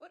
اور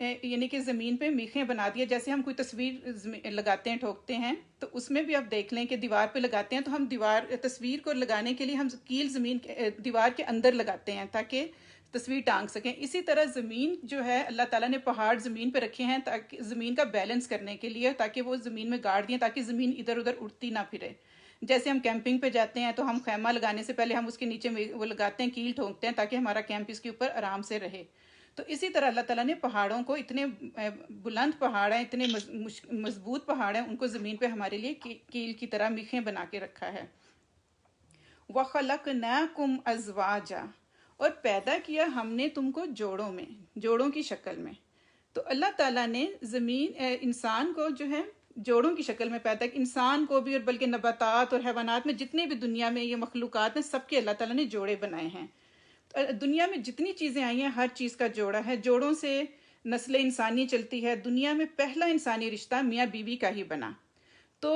یعنی کہ زمین پہ میخیں بنا دیا. جیسے ہم کوئی تصویر لگاتے ہیں ٹھوکتے ہیں تو اس میں بھی آپ دیکھ لیں کہ دیوار پہ لگاتے ہیں تو ہم تصویر کو لگانے کے لیے ہم کیل زمین دیوار کے اندر لگاتے ہیں تاکہ تصویر ٹانگ سکیں. اسی طرح زمین جو ہے اللہ تعالیٰ نے پہاڑ زمین پہ رکھے ہیں تاکہ زمین کا بیلنس کرنے کے لیے, تاکہ وہ زمین میں گاڑ دیں تاکہ زمین ادھر ادھر اڑتی نہ پھرے. جیسے ہم کیمپنگ پہ جاتے ہیں تو ہم خیمہ لگانے سے پہلے ہم اس کے نیچے وہ لگاتے ہیں, کیل ٹھونکتے ہیں تاکہ ہمارا کیمپ اس کے اوپر آرام سے رہے. تو اسی طرح اللہ تعالیٰ نے پہاڑوں کو, اتنے بلند پہاڑ ہیں, اتنے مضبوط پہاڑ ہیں, ان کو زمین پہ ہمارے لیے کیل کی طرح میخیں بنا کے رکھا ہے. وَخَلَقْنَاكُمْ أَزْوَاجًا, اور پیدا کیا ہم نے تم کو جوڑوں میں, جوڑوں کی شکل میں. تو اللہ تعالیٰ نے انسان کو جو ہے جوڑوں کی شکل میں پیدا کیا, انسان کو بھی, اور بلکہ نباتات اور حیوانات میں جتنے بھی دنیا میں یہ مخلوقات ہیں سب کے اللہ تعالیٰ نے جوڑے بنائے ہیں. دنیا میں جتنی چیزیں آئی ہیں ہر چیز کا جوڑا ہے. جوڑوں سے نسل انسانی چلتی ہے. دنیا میں پہلا انسانی رشتہ میاں بیوی کا ہی بنا. تو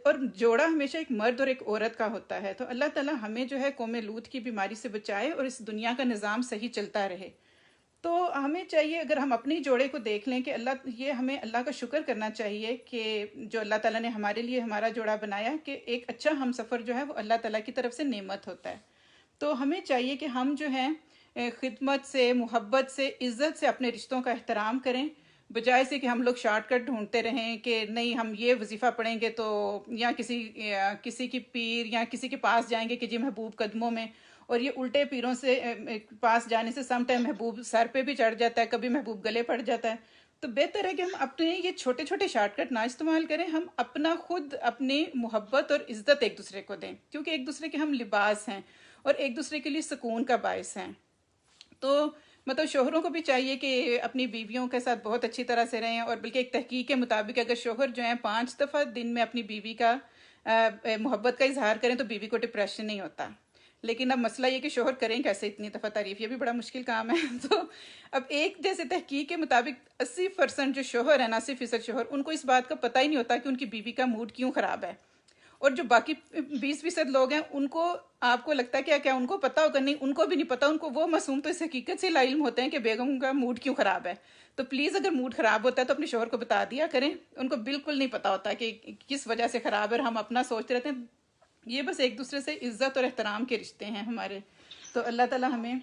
اور جوڑا ہمیشہ ایک مرد اور ایک عورت کا ہوتا ہے. تو اللہ تعالیٰ ہمیں جو ہے قوم لوط کی بیماری سے بچائے اور اس دنیا کا نظام صحیح چلتا رہے. تو ہمیں چاہیے, اگر ہم اپنی جوڑے کو دیکھ لیں کہ ہمیں اللہ کا شکر کرنا چاہیے کہ جو اللہ تعالیٰ نے ہمارے لیے ہمارا جوڑا بنایا, کہ ایک اچھا ہم سفر جو ہے وہ اللہ تعالیٰ کی طرف سے نعمت ہوتا ہے. تو ہمیں چاہیے کہ ہم جو ہیں خدمت سے, محبت سے, عزت سے اپنے رشتوں کا احترام کریں, بجائے سے کہ ہم لوگ شارٹ کٹ ڈھونڈتے رہیں کہ نہیں ہم یہ وظیفہ پڑھیں گے تو, یا کسی کی پیر یا کسی کے پاس جائیں گے کہ جی محبوب قدموں میں, اور یہ الٹے پیروں سے پاس جانے سے سم ٹائم محبوب سر پہ بھی چڑھ جاتا ہے, کبھی محبوب گلے پڑ جاتا ہے. تو بہتر ہے کہ ہم اپنے یہ چھوٹے چھوٹے شارٹ کٹ نہ استعمال کریں, ہم اپنی محبت اور عزت ایک دوسرے کو دیں, کیونکہ ایک دوسرے کے ہم لباس ہیں اور ایک دوسرے کے لیے سکون کا باعث ہیں. تو مطلب شوہروں کو بھی چاہیے کہ اپنی بیویوں کے ساتھ بہت اچھی طرح سے رہیں, اور بلکہ ایک تحقیق کے مطابق اگر شوہر جو ہیں 5 دفعہ دن میں اپنی بیوی کا محبت کا اظہار کریں تو بیوی کو ڈپریشن نہیں ہوتا. لیکن اب مسئلہ یہ کہ شوہر کریں کیسے اتنی دفعہ تعریف, یہ بھی بڑا مشکل کام ہے. تو اب ایک جیسے تحقیق کے مطابق 80% جو شوہر ہیں, 80% شوہر, ان کو اس بات کا پتہ ہی نہیں ہوتا کہ ان کی بیوی کا موڈ کیوں خراب ہے. اور جو باقی 20% لوگ ہیں ان کو, آپ کو لگتا ہے کیا ان کو پتہ ہوگا؟ نہیں, ان کو بھی نہیں پتہ. ان کو وہ معصوم تو اس حقیقت سے لا علم ہوتے ہیں کہ بیگم کا موڈ کیوں خراب ہے. تو پلیز اگر موڈ خراب ہوتا ہے تو اپنے شوہر کو بتا دیا کریں. ان کو بالکل نہیں پتہ ہوتا کہ کس وجہ سے خراب ہے, اور ہم اپنا سوچتے رہتے ہیں. یہ بس ایک دوسرے سے عزت اور احترام کے رشتے ہیں ہمارے. تو اللہ تعالیٰ ہمیں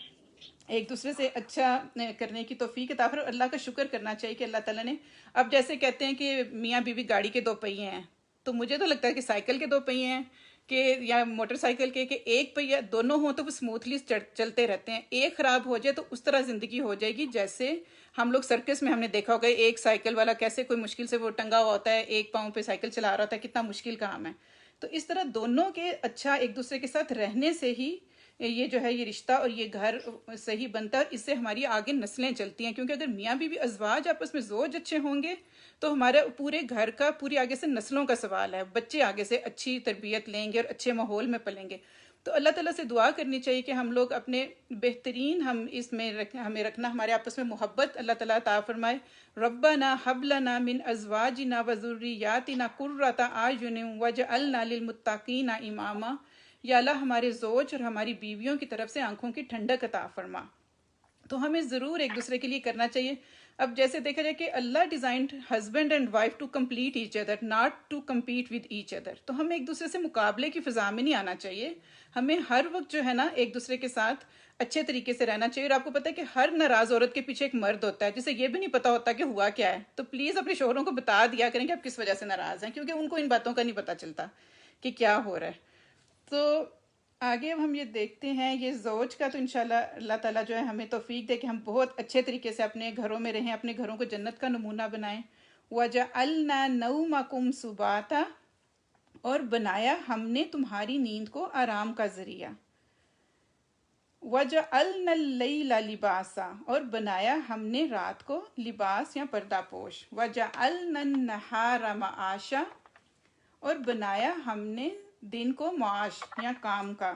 ایک دوسرے سے اچھا کرنے کی توفیق عطا فرمائے, اور اللہ کا شکر کرنا چاہیے کہ اللہ تعالیٰ نے, اب جیسے کہتے ہیں کہ میاں بیوی گاڑی کے 2 پہیے ہیں, تو مجھے تو لگتا ہے کہ سائیکل کے 2 پہیے ہیں کہ یا موٹر سائیکل کے, کہ ایک پہیا دونوں ہوں تو وہ اسموتھلی چلتے رہتے ہیں. ایک خراب ہو جائے تو اس طرح زندگی ہو جائے گی جیسے ہم لوگ سرکس میں ہم نے دیکھا ہوگا, ایک سائیکل والا کیسے کوئی مشکل سے وہ ٹنگا ہوا ہوتا ہے, ایک پاؤں پہ سائیکل چلا رہا ہوتا ہے, کتنا مشکل کام ہے. تو اس طرح دونوں کے اچھا ایک دوسرے کے ساتھ رہنے سے ہی یہ جو ہے یہ رشتہ اور یہ گھر صحیح بنتا ہے, اور اس سے ہماری آگے نسلیں چلتی ہیں. کیونکہ اگر میاں بیوی ازواج آپس میں زوج اچھے ہوں گے تو ہمارے پورے گھر کا, پوری آگے سے نسلوں کا سوال ہے. بچے آگے سے اچھی تربیت لیں گے اور اچھے ماحول میں پلیں گے. تو اللہ تعالیٰ سے دعا کرنی چاہیے کہ ہم لوگ اپنے بہترین ہمیں رکھنا, ہمارے آپس میں محبت اللہ تعالیٰ عطا فرمائے. ربنا حب لنا من ازواجنا وذریاتنا قرۃ اعین واجعلنا للمتقین اماما. یا اللہ ہمارے زوج اور ہماری بیویوں کی طرف سے آنکھوں کی ٹھنڈک عطا فرما. تو ہمیں ضرور ایک دوسرے کے لیے کرنا چاہیے. اب جیسے دیکھا جائے کہ Allah designed husband and wife to complement each other, not to compete with each other. تو ہمیں ایک دوسرے سے مقابلے کی فضا میں نہیں آنا چاہیے. ہمیں ہر وقت جو ہے نا ایک دوسرے کے ساتھ اچھے طریقے سے رہنا چاہیے. اور آپ کو پتہ ہے کہ ہر ناراض عورت کے پیچھے ایک مرد ہوتا ہے جسے یہ بھی نہیں پتا ہوتا کہ ہوا کیا ہے. تو پلیز اپنے شوہروں کو بتا دیا کریں کہ آپ کس وجہ سے ناراض ہیں, کیونکہ ان کو ان باتوں کا نہیں پتا چلتا کہ کیا ہو رہا ہے. تو آگے اب ہم یہ دیکھتے ہیں یہ زوج کا. تو انشاءاللہ اللہ تعالیٰ جو ہے ہمیں توفیق دے کہ ہم بہت اچھے طریقے سے اپنے گھروں میں رہیں, اپنے گھروں کو جنت کا نمونہ بنائیں. وَجَعَلْنَا نَوْمَكُمْ سُبَاتًا, اور بنایا ہم نے تمہاری نیند کو آرام کا ذریعہ. وَجَعَلْنَا اللَّيْلَ لِبَاسًا, اور بنایا ہم نے رات کو لباس یا پردہ پوش. وَجَعَلْنَا النَّهَارَ مَعَاشًا, اور بنایا ہم نے دن کو معاش یا کام کا.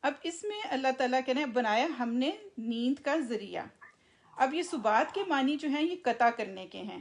اب اس میں اللہ تعالیٰ کہنے بنایا ہم نے نیند کا ذریعہ. اب یہ سبات کے معنی جو ہیں یہ قطع کرنے کے ہیں.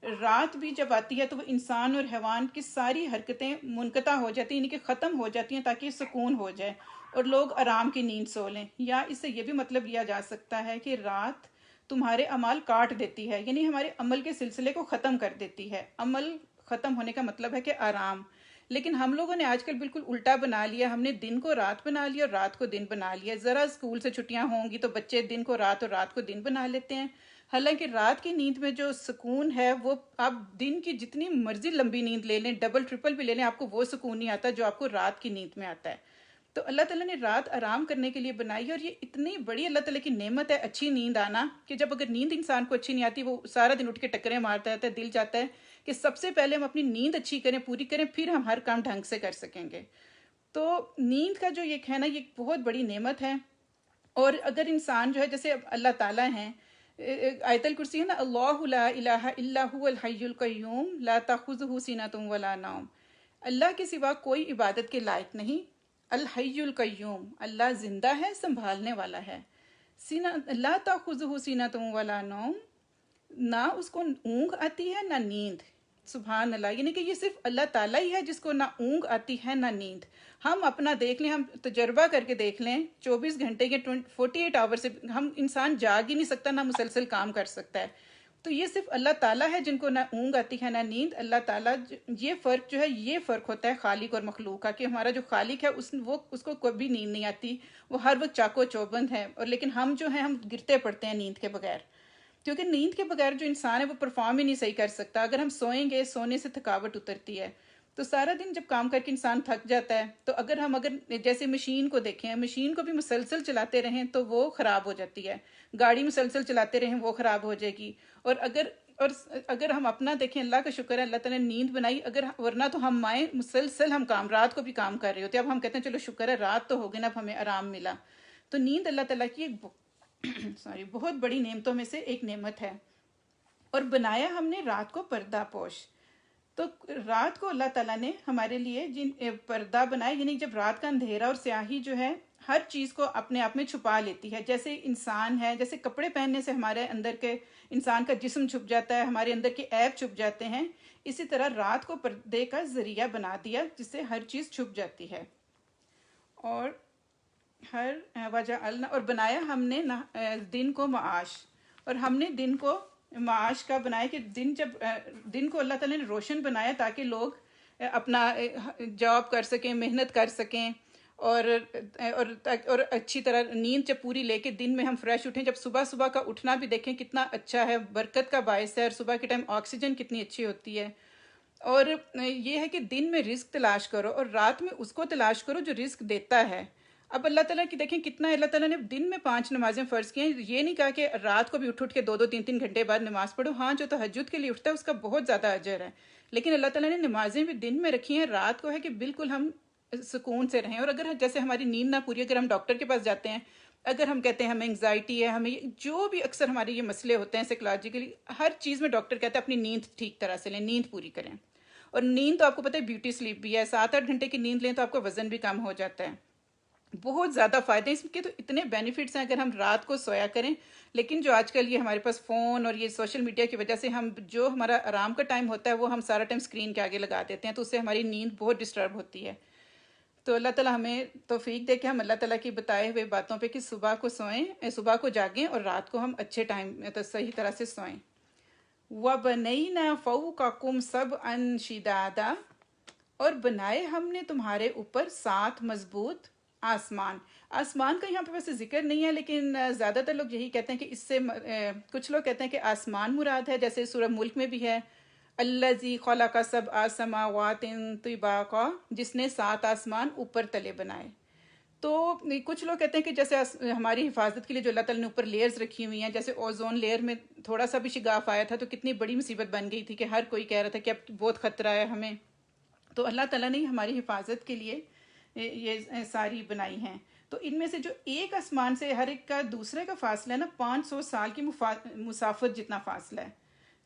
رات بھی جب آتی ہے تو وہ انسان اور حیوان کی ساری حرکتیں منقطع ہو جاتی ہیں, یعنی کہ ختم ہو جاتی ہیں تاکہ سکون ہو جائے اور لوگ آرام کی نیند سو لیں. یا اس سے یہ بھی مطلب لیا جا سکتا ہے کہ رات تمہارے اعمال کاٹ دیتی ہے، یعنی ہمارے عمل کے سلسلے کو ختم کر دیتی ہے۔ عمل ختم ہونے کا مطلب ہے کہ آرام، لیکن ہم لوگوں نے آج کل بالکل الٹا بنا لیا، ہم نے دن کو رات بنا لیا اور رات کو دن بنا لیا۔ ذرا اسکول سے چھٹیاں ہوں گی تو بچے دن کو رات اور رات کو دن بنا لیتے ہیں، حالانکہ رات کی نیند میں جو سکون ہے وہ آپ دن کی جتنی مرضی لمبی نیند لے لیں، ڈبل ٹرپل بھی لے لیں، آپ کو وہ سکون نہیں آتا جو آپ کو رات کی نیند میں آتا ہے۔ تو اللہ تعالیٰ نے رات آرام کرنے کے لیے بنائی ہے، اور یہ اتنی بڑی اللہ تعالیٰ کی نعمت ہے اچھی نیند آنا، کہ جب اگر نیند انسان کو اچھی نہیں آتی، وہ سارا دن اٹھ کے ٹکریں مارتا رہتا ہے، دل چاہتا ہے کہ سب سے پہلے ہم اپنی نیند اچھی کریں، پوری کریں، پھر ہم ہر کام ڈھنگ سے کر سکیں گے۔ تو نیند کا جو یہ ہے نا، یہ بہت بڑی نعمت ہے۔ اور اگر انسان جو ہے، جیسے اللہ تعالیٰ ہیں، آیت الکرسی ہے نا، اللہ لا الہ الا هو الحی القیوم لا تاخذہ سینۃ ولا نوم، اللہ کے سوا کوئی عبادت کے لائق نہیں، الحی القیوم، اللہ زندہ ہے، سنبھالنے والا ہے، لا تاخذہ سینۃ ولا نوم، نہ اس کو اونگ آتی ہے نہ نیند۔ سبحان اللہ، یعنی کہ یہ صرف اللہ تعالیٰ ہی ہے جس کو نہ اونگ آتی ہے نہ نیند۔ ہم اپنا دیکھ لیں، ہم تجربہ کر کے دیکھ لیں، 24 گھنٹے کے 48 آور سے ہم انسان جاگ ہی نہیں سکتا، نہ مسلسل کام کر سکتا ہے۔ تو یہ صرف اللہ تعالیٰ ہے جن کو نہ اونگ آتی ہے نہ نیند۔ اللہ تعالیٰ یہ فرق جو ہے، یہ فرق ہوتا ہے خالق اور مخلوق کا، کہ ہمارا جو خالق ہے اس کو کبھی نیند نہیں آتی، وہ ہر وقت چاقو چوبند ہے، اور لیکن ہم جو ہیں، ہم گرتے پڑتے ہیں نیند کے بغیر، کیونکہ نیند کے بغیر جو انسان ہے وہ پرفارم ہی نہیں صحیح کر سکتا۔ اگر ہم سوئیں گے، سونے سے تھکاوٹ اترتی ہے، تو سارا دن جب کام کر کے انسان تھک جاتا ہے، تو اگر جیسے مشین کو دیکھیں، مشین کو بھی مسلسل چلاتے رہیں تو وہ خراب ہو جاتی ہے، گاڑی مسلسل چلاتے رہیں وہ خراب ہو جائے گی۔ اور اگر ہم اپنا دیکھیں، اللہ کا شکر ہے اللہ تعالیٰ نے نیند بنائی، ورنہ تو ہم مسلسل ہم رات کو بھی کام کر رہے ہوتے ہیں۔ اب ہم کہتے ہیں چلو شکر ہے رات تو ہو گئی نا، اب ہمیں آرام ملا۔ تو نیند اللہ تعالیٰ کی ایک بہت بڑی نعمتوں میں سے ایک نعمت ہے۔ اور بنایا ہم نے رات کو پردہ پوش، تو رات کو اللہ تعالیٰ نے ہمارے لیے پردہ بنایا، یعنی جب رات کا اندھیرا اور سیاہی جو ہے ہر چیز کو اپنے آپ میں چھپا لیتی ہے، جیسے انسان ہے، جیسے کپڑے پہننے سے ہمارے اندر کے انسان کا جسم چھپ جاتا ہے، ہمارے اندر کے عیب چھپ جاتے ہیں، اسی طرح رات کو پردے کا ذریعہ بنا دیا جس سے ہر چیز چھپ جاتی ہے۔ اور اور بنایا ہم نے دن کو معاش، اور ہم نے دن کو معاش کا بنایا کہ دن کو اللہ تعالیٰ نے روشن بنایا تاکہ لوگ اپنا جاب کر سکیں، محنت کر سکیں، اور اچھی طرح نیند جب پوری لے کے دن میں ہم فریش اٹھیں۔ جب صبح کا اٹھنا بھی دیکھیں کتنا اچھا ہے، برکت کا باعث ہے، اور صبح کے ٹائم آکسیجن کتنی اچھی ہوتی ہے۔ اور یہ ہے کہ دن میں رزق تلاش کرو اور رات میں اس کو تلاش کرو جو رزق دیتا ہے۔ اب اللہ تعالیٰ کی دیکھیں کتنا، اللہ تعالیٰ نے دن میں 5 نمازیں فرض کی ہیں، یہ نہیں کہا کہ رات کو بھی اٹھ کے 2 3 گھنٹے بعد نماز پڑھو۔ ہاں، جو تہجد کے لیے اٹھتا ہے اس کا بہت زیادہ اجر ہے، لیکن اللہ تعالیٰ نے نمازیں بھی دن میں رکھی ہیں، رات کو ہے کہ بالکل ہم سکون سے رہیں۔ اور اگر جیسے ہماری نیند نہ پوری، اگر ہم ڈاکٹر کے پاس جاتے ہیں، اگر ہم کہتے ہیں ہمیں انگزائٹی ہے، ہمیں جو بھی اکثر ہمارے یہ مسئلے ہوتے ہیں سائیکلوجیکلی، ہر چیز میں ڈاکٹر کہتا ہے اپنی نیند ٹھیک طرح سے لیں، نیند پوری کریں۔ اور نیند تو آپ کو پتہ ہے بیوٹی سلیپ بھی ہے، 7 8 گھنٹے کی نیند لیں تو آپ کا وزن بھی کم ہو جاتا ہے۔ بہت زیادہ فائدے اس کے، تو اتنے بینیفٹس ہیں اگر ہم رات کو سویا کریں۔ لیکن جو آج کل یہ ہمارے پاس فون اور یہ سوشل میڈیا کی وجہ سے جو ہمارا آرام کا ٹائم ہوتا ہے وہ ہم سارا ٹائم اسکرین کے آگے لگا دیتے ہیں، تو اس سے ہماری نیند بہت ڈسٹرب ہوتی ہے۔ تو اللہ تعالیٰ ہمیں توفیق دے کہ ہم اللہ تعالیٰ کی بتائے ہوئے باتوں پہ کہ صبح کو سوئیں، صبح کو جاگیں، اور رات کو ہم اچھے ٹائم تو صحیح طرح سے سوئیں۔ وَبَنَيْنَا فَوْقَكُمْ سَبْعًا شِدَادًا، اور بنائے ہم نے تمہارے اوپر 7 مضبوط آسمان۔ آسمان کا یہاں پہ ویسے ذکر نہیں ہے، لیکن زیادہ تر لوگ یہی کہتے ہیں کہ اس سے کچھ لوگ کہتے ہیں کہ آسمان مراد ہے، جیسے سورہ ملک میں بھی ہے الذی خلق 7 سماوات طباقا، جس نے 7 آسمان اوپر تلے بنائے۔ تو کچھ لوگ کہتے ہیں کہ جیسے ہماری حفاظت کے لیے جو اللہ تعالیٰ نے اوپر لیئرز رکھی ہوئی ہیں، جیسے اوزون لیئر میں تھوڑا سا بھی شگاف آیا تھا تو کتنی بڑی مصیبت بن گئی تھی کہ ہر کوئی کہہ رہا تھا کہ اب بہت خطرہ ہے ہمیں۔ تو اللہ تعالیٰ نے ہماری حفاظت کے لیے یہ ساری بنائی ہیں۔ تو ان میں سے جو ایک آسمان سے ہر ایک کا دوسرے کا فاصلہ ہے نا، 500 سال کی مسافت جتنا فاصلہ ہے،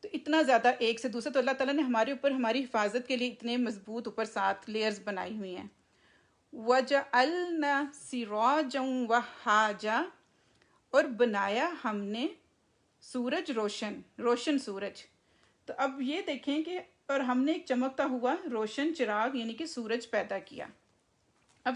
تو اتنا زیادہ ایک سے دوسرے۔ تو اللہ تعالیٰ نے ہمارے اوپر ہماری حفاظت کے لیے اتنے مضبوط اوپر 7 لیئرز بنائی ہوئی ہیں۔ وَجَعَلْنَا سِرَاجًا وَهَّاجًا، اور بنایا ہم نے سورج روشن سورج۔ تو اب یہ دیکھیں کہ اور ہم نے ایک چمکتا ہوا روشن چراغ یعنی کہ سورج پیدا کیا۔ اب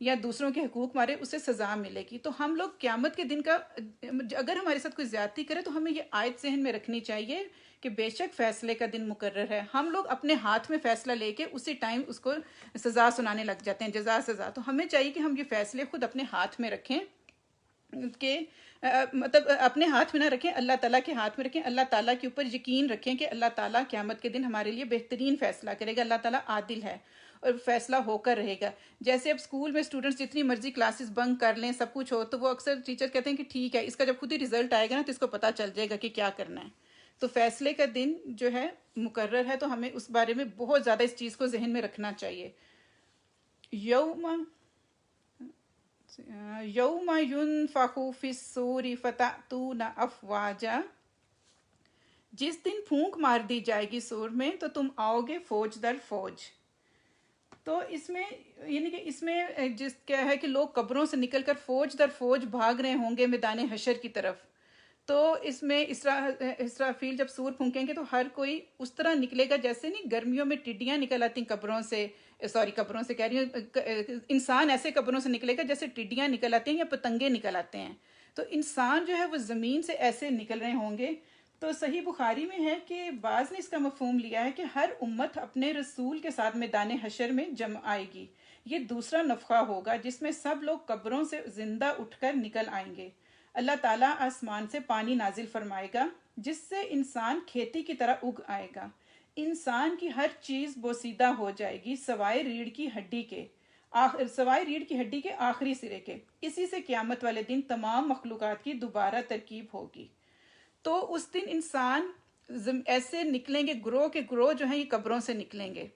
یا دوسروں کے حقوق مارے اسے سزا ملے گی. تو ہم لوگ قیامت کے دن کا اگر ہمارے ساتھ کوئی زیادتی کرے تو ہمیں یہ آیت ذہن میں رکھنی چاہیے کہ بے شک فیصلے کا دن مقرر ہے. ہم لوگ اپنے ہاتھ میں فیصلہ لے کے اسی ٹائم اس کو سزا سنانے لگ جاتے ہیں، جزا سزا. تو ہمیں چاہیے کہ ہم یہ فیصلے خود اپنے ہاتھ میں رکھیں، کہ مطلب اپنے ہاتھ میں نہ رکھیں، اللہ تعالیٰ کے ہاتھ میں رکھیں. اللہ تعالیٰ کے اوپر یقین رکھیں کہ اللہ تعالیٰ قیامت کے دن ہمارے لیے بہترین فیصلہ کرے گا. اللہ تعالیٰ عادل ہے اور فیصلہ ہو کر رہے گا. جیسے اب اسکول میں اسٹوڈنٹس جتنی مرضی کلاسز بنک کر لیں، سب کچھ ہو، تو وہ اکثر ٹیچر کہتے ہیں کہ ٹھیک ہے، اس کا جب خود ہی رزلٹ آئے گا نا تو اس کو پتہ چل جائے گا کہ کیا کرنا ہے. تو فیصلے کا دن جو ہے مقرر ہے، تو ہمیں اس بارے میں بہت زیادہ اس چیز کو ذہن میں رکھنا چاہیے. یوم ینفخ فی الصور فتأتون افواجا، جس دن پھونک مار دی جائے گی سور میں تو تم آؤ گے فوج در فوج. تو اس میں یعنی کہ اس میں جس کیا ہے کہ لوگ قبروں سے نکل کر فوج در فوج بھاگ رہے ہوں گے میدان حشر کی طرف. تو اس میں اسرافیل جب سور پھونکیں گے تو ہر کوئی اس طرح نکلے گا جیسے نہیں گرمیوں میں ٹڈیاں نکل آتی ہیں قبروں سے، قبروں سے کہہ رہی ہوں، انسان ایسے قبروں سے نکلے گا جیسے ٹڈیاں نکل آتی ہیں یا پتنگے نکل آتے ہیں. تو انسان جو ہے وہ زمین سے ایسے نکل رہے ہوں گے. تو صحیح بخاری میں ہے کہ بعض نے اس کا مفہوم لیا ہے کہ ہر امت اپنے رسول کے ساتھ میدان حشر میں جمع آئے گی. یہ دوسرا نفخہ ہوگا جس میں سب لوگ قبروں سے زندہ اٹھ کر نکل آئیں گے. اللہ تعالیٰ آسمان سے پانی نازل فرمائے گا جس سے انسان کھیتی کی طرح اگ آئے گا. انسان کی ہر چیز بوسیدہ ہو جائے گی سوائے ریڑھ کی ہڈی کے آخری سرے کے. اسی سے قیامت والے دن تمام مخلوقات کی دوبارہ ترکیب ہوگی. تو اس دن انسان ایسے نکلیں گے، گروہ کے گروہ جو ہیں یہ قبروں سے نکلیں گے.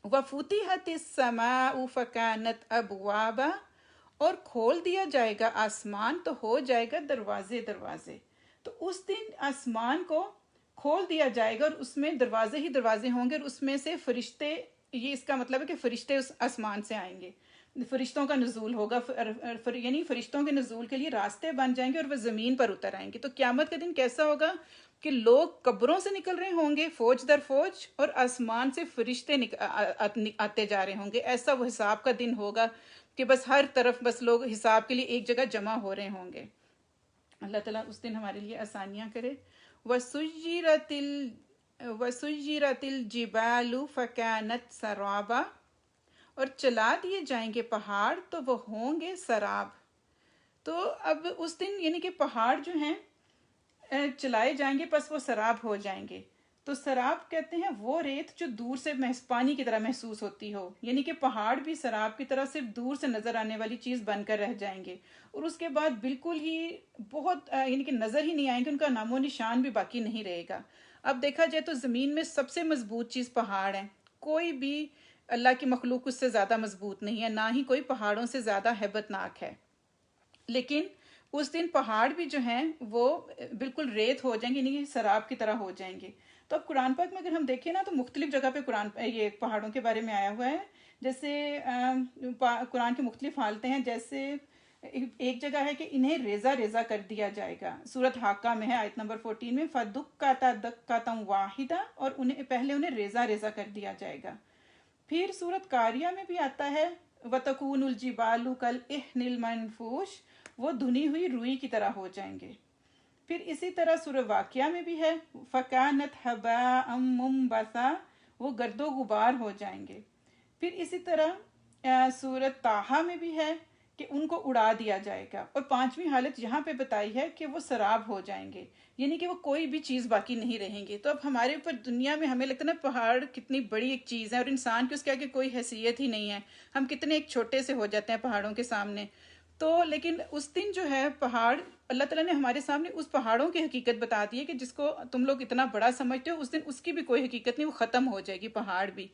وَفُتِحَتِ السَّمَاءُ فَكَانَتْ أَبْوَابًا، اور کھول دیا جائے گا آسمان تو ہو جائے گا دروازے دروازے. تو اس دن آسمان کو کھول دیا جائے گا اور اس میں دروازے ہی دروازے ہوں گے، اور اس میں سے فرشتے، یہ اس کا مطلب ہے کہ فرشتے اس آسمان سے آئیں گے، فرشتوں کا نزول ہوگا، یعنی فرشتوں کے نزول کے لیے راستے بن جائیں گے اور وہ زمین پر اتر آئیں گے. تو قیامت کا دن کیسا ہوگا کہ لوگ قبروں سے نکل رہے ہوں گے فوج در فوج، اور آسمان سے فرشتے آتے جا رہے ہوں گے. ایسا وہ حساب کا دن ہوگا کہ بس ہر طرف بس لوگ حساب کے لیے ایک جگہ جمع ہو رہے ہوں گے. اللہ تعالیٰ اس دن ہمارے لیے آسانیاں کرے. وَسُيِّرَتِ الْجِبَالُ فَكَانَتْ سَرَابًا، اور چلا دیے جائیں گے پہاڑ تو وہ ہوں گے سراب. تو اب اس دن یعنی کہ پہاڑ جو ہیں چلائے جائیں گے پس وہ سراب ہو جائیں گے. تو سراب کہتے ہیں وہ ریت جو دور سے پانی کی طرح محسوس ہوتی ہو، یعنی کہ پہاڑ بھی سراب کی طرح صرف دور سے نظر آنے والی چیز بن کر رہ جائیں گے، اور اس کے بعد بالکل ہی بہت یعنی کہ نظر ہی نہیں آئیں گے، ان کا نام و نشان بھی باقی نہیں رہے گا. اب دیکھا جائے تو زمین میں سب سے مضبوط چیز پہاڑ ہیں. کوئی بھی اللہ کی مخلوق اس سے زیادہ مضبوط نہیں ہے، نہ ہی کوئی پہاڑوں سے زیادہ ہیبت ناک ہے. لیکن اس دن پہاڑ بھی جو ہیں وہ بالکل ریت ہو جائیں گے، یعنی سراب کی طرح ہو جائیں گے. تو اب قرآن پاک میں اگر ہم دیکھیں نا تو مختلف جگہ پہ یہ پہاڑوں کے بارے میں آیا ہوا ہے. جیسے قرآن کی مختلف حالتیں ہیں، جیسے ایک جگہ ہے کہ انہیں ریزہ ریزہ کر دیا جائے گا. سورۃ حاقہ میں ہے آیت نمبر 14 میں، فَدُكَّتَ دَكَّةً وَاحِدَةً، اور پہلے انہیں ریزہ ریزہ کر دیا جائے گا. پھر سورۃ قاریہ میں بھی آتا ہے وَتَكُونُ الْجِبَالُ كَالْعِهْنِ الْمَنْفُوشِ، وہ دھنی ہوئی روئی کی طرح ہو جائیں گے. پھر اسی طرح سورہ واقعہ میں بھی ہے فَكَانَتْ هَبَاءً مُنبَثًا، وہ گرد و غبار ہو جائیں گے. پھر اسی طرح سورۃ طٰہٰ میں بھی ہے کہ ان کو اڑا دیا جائے گا. اور پانچویں حالت یہاں پہ بتائی ہے کہ وہ سراب ہو جائیں گے، یعنی کہ وہ کوئی بھی چیز باقی نہیں رہیں گے. تو اب ہمارے اوپر دنیا میں ہمیں لگتا ہے نا پہاڑ کتنی بڑی ایک چیز ہے، اور انسان کی اس کے آگے کوئی حیثیت ہی نہیں ہے، ہم کتنے ایک چھوٹے سے ہو جاتے ہیں پہاڑوں کے سامنے. تو لیکن اس دن جو ہے پہاڑ، اللہ تعالیٰ نے ہمارے سامنے اس پہاڑوں کی حقیقت بتا دی ہے کہ جس کو تم لوگ اتنا بڑا سمجھتے ہو، اس دن اس کی بھی کوئی حقیقت نہیں، وہ ختم ہو جائے گی پہاڑ بھی.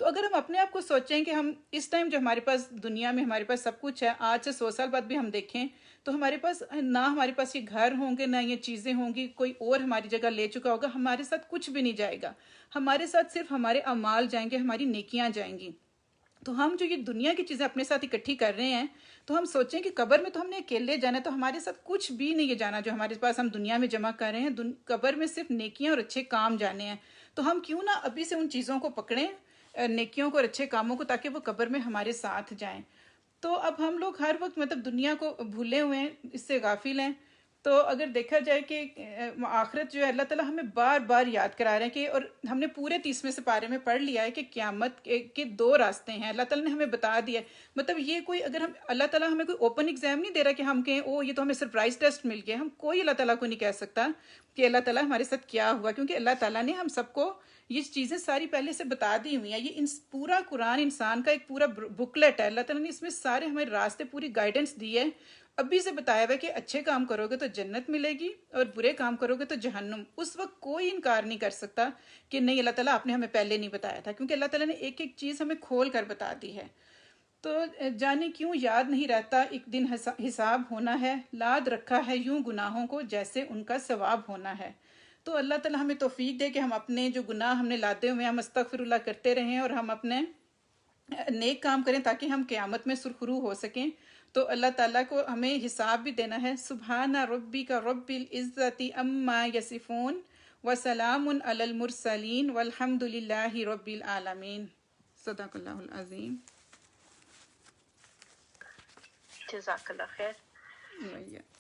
تو اگر ہم اپنے آپ کو سوچیں کہ ہم اس ٹائم جو ہمارے پاس دنیا میں ہمارے پاس سب کچھ ہے، آج سے 100 سال بعد بھی ہم دیکھیں تو ہمارے پاس نہ ہمارے پاس یہ گھر ہوں گے، نہ یہ چیزیں ہوں گی، کوئی اور ہماری جگہ لے چکا ہوگا، ہمارے ساتھ کچھ بھی نہیں جائے گا. ہمارے ساتھ صرف ہمارے اعمال جائیں گے، ہماری نیکیاں جائیں گی. تو ہم جو یہ دنیا کی چیزیں اپنے ساتھ اکٹھی کر رہے ہیں، تو ہم سوچیں کہ قبر میں تو ہم نے اکیلے جانا ہے، تو ہمارے ساتھ کچھ بھی نہیں ہے جانا جو ہمارے پاس ہم دنیا میں جمع کر رہے ہیں. قبر میں صرف نیکیاں اور اچھے کام جانے ہیں. تو ہم کیوں نہ ابھی سے ان چیزوں کو پکڑیں، نیکیوں کو اور اچھے کاموں کو، تاکہ وہ قبر میں ہمارے ساتھ جائیں. تو اب ہم لوگ ہر وقت مطلب دنیا کو بھولے ہوئے ہیں، اس سے غافل ہیں. تو اگر دیکھا جائے کہ آخرت جو ہے اللہ تعالیٰ ہمیں بار بار یاد کرا رہے ہیں کہ، اور ہم نے پورے 30ویں سپارے میں پڑھ لیا ہے کہ قیامت کے 2 راستے ہیں. اللہ تعالیٰ نے ہمیں بتا دیا ہے. مطلب یہ کوئی، اگر ہم اللہ تعالیٰ ہمیں کوئی اوپن ایگزام نہیں دے رہا کہ ہم کہیں او یہ تو ہمیں سرپرائز ٹیسٹ مل گیا. ہم کوئی اللہ تعالیٰ کو نہیں کہہ سکتا کہ اللہ تعالیٰ ہمارے ساتھ کیا ہوا، کیونکہ اللہ تعالیٰ نے ہم سب کو یہ چیزیں ساری پہلے سے بتا دی ہوئی ہیں. یہ پورا قرآن انسان کا ایک پورا بکلیٹ ہے. اللہ تعالیٰ نے اس میں سارے ہمیں راستے، پوری گائیڈنس دی ہے. ابھی سے بتایا ہوا ہے کہ اچھے کام کرو گے تو جنت ملے گی اور برے کام کرو گے تو جہنم. اس وقت کوئی انکار نہیں کر سکتا کہ نہیں اللہ تعالیٰ آپ نے ہمیں پہلے نہیں بتایا تھا، کیونکہ اللہ تعالیٰ نے ایک ایک چیز ہمیں کھول کر بتا دی ہے. تو جانے کیوں یاد نہیں رہتا ایک دن حساب ہونا ہے، لاد رکھا ہے یوں گناہوں کو جیسے ان کا ثواب ہونا ہے. تو اللہ تعالیٰ ہمیں توفیق دے کہ ہم اپنے جو گناہ ہم نے لادے ہوئے ہیں ہم استغفر اللہ کرتے رہیں، اور ہم اپنے نیک کام کریں تاکہ ہم قیامت میں سرخرو ہو سکیں. تو اللہ تعالیٰ کو ہمیں حساب بھی دینا ہے. سبحان ربک رب العزت عما یصفون وسلام علی المرسلین والحمد للہ رب العالمین. صدق اللہ العظیم. جزاک اللہ خیر.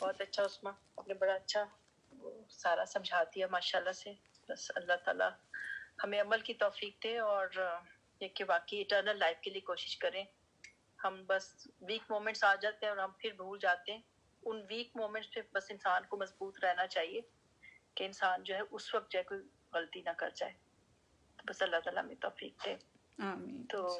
بہت اچھا عثمہ، آپ نے بڑا اچھا سارا سمجھا دیا ماشاءاللہ سے. بس اللہ تعالیٰ ہمیں عمل کی توفیق دے، اور یہ کہ واقعی اٹرنل لائف کے لیے کوشش کریں. ہم بس ویک مومنٹس آ جاتے ہیں اور ہم پھر بھول جاتے ہیں. ان ویک مومنٹس پہ بس انسان کو مضبوط رہنا چاہیے کہ انسان جو ہے اس وقت جو ہے کوئی غلطی نہ کر جائے. تو بس اللہ تعالیٰ ہمیں توفیق دے. آمین. تو